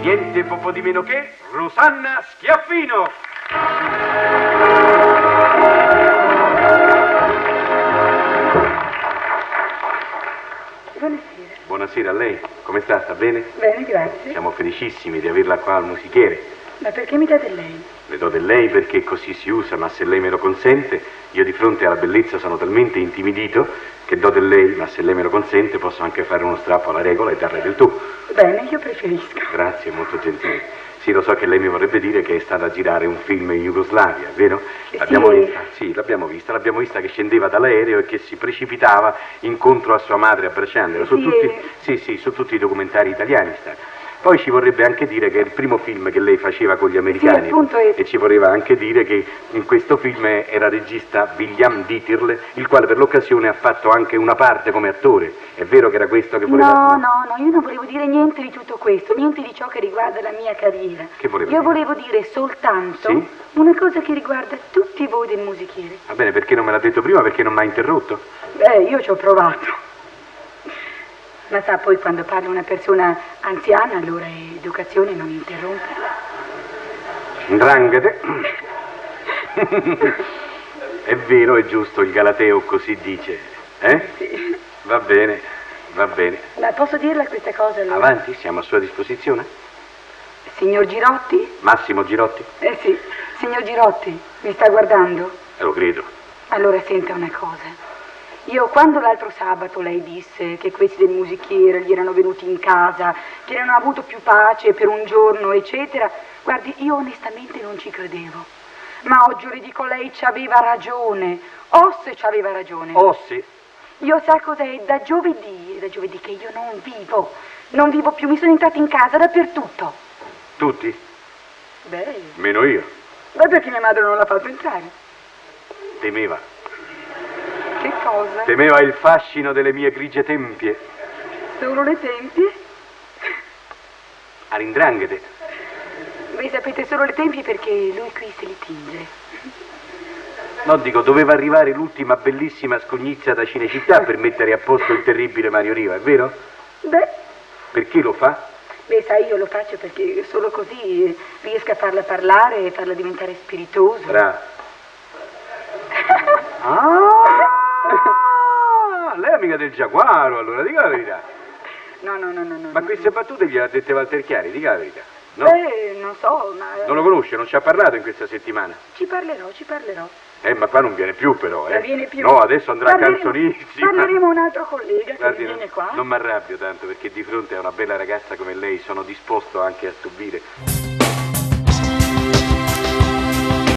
Niente po' di meno che Rosanna Schiaffino. Buonasera. Buonasera a lei, come sta? Sta bene? Bene, grazie. Siamo felicissimi di averla qua al musichiere. Ma perché mi date lei? Le do del lei perché così si usa, ma se lei me lo consente, io di fronte alla bellezza sono talmente intimidito che do del lei, ma se lei me lo consente posso anche fare uno strappo alla regola e darle del tu. Bene, io preferisco. Grazie, molto gentile. Sì, lo so che lei mi vorrebbe dire che è stata a girare un film in Jugoslavia, vero? L'abbiamo vista? Sì, l'abbiamo vista che scendeva dall'aereo e che si precipitava incontro a sua madre abbracciandola. Su tutti i documentari italiani sta. Poi ci vorrebbe anche dire che è il primo film che lei faceva con gli americani. Sì, appunto. E ci voleva anche dire che in questo film era regista William Dieterle, il quale per l'occasione ha fatto anche una parte come attore. È vero che era questo che voleva? No, io non volevo dire niente di tutto questo, niente di ciò che riguarda la mia carriera. Che voleva Io dire? volevo dire soltanto Sì? una cosa che riguarda tutti voi del musichiere. Va bene, perché non me l'ha detto prima? Perché non mi ha interrotto? Io ci ho provato. Ma sa, poi quando parla una persona anziana, allora è educazione non interromperla. 'Ndranghete. È vero, è giusto, il Galateo così dice. Sì. Va bene, va bene. Ma posso dirla questa cosa allora? Avanti, siamo a sua disposizione. Signor Girotti? Massimo Girotti? Sì, signor Girotti, mi sta guardando? Lo credo. Allora senta una cosa. Io quando l'altro sabato lei disse che questi del musichiere gli erano venuti in casa, che non hanno avuto più pace per un giorno, eccetera, guardi, io onestamente non ci credevo. Ma oggi le dico, lei c'aveva ragione. Osse c'aveva ragione. Osse? Io sa cos'è? È da giovedì che io non vivo più, mi sono entrati in casa dappertutto. Tutti? Beh. Meno io. Beh, perché mia madre non l'ha fatto entrare? Temeva. Che cosa? Temeva il fascino delle mie grigie tempie. Solo le tempie? A 'ndranghete. Voi sapete solo le tempie perché lui qui se li tinge. No, dico, doveva arrivare l'ultima bellissima scognizza da Cinecittà per mettere a posto il terribile Mario Riva, è vero? Beh. Perché lo fa? Beh, sai, io lo faccio perché solo così riesco a farla parlare e farla diventare spiritosa. Bravo. Lei è amica del Giaguaro, allora, dica la verità. No. Ma queste battute gliele ha dette Walter Chiari, dica la verità. No? Non so, ma... Non lo conosce, non ci ha parlato in questa settimana. Ci parlerò. Ma qua non viene più però, Non viene più. No, adesso andrà a canzonissima. Parleremo un altro collega Guardi, che viene qua. non mi arrabbio tanto perché di fronte a una bella ragazza come lei sono disposto anche a subire.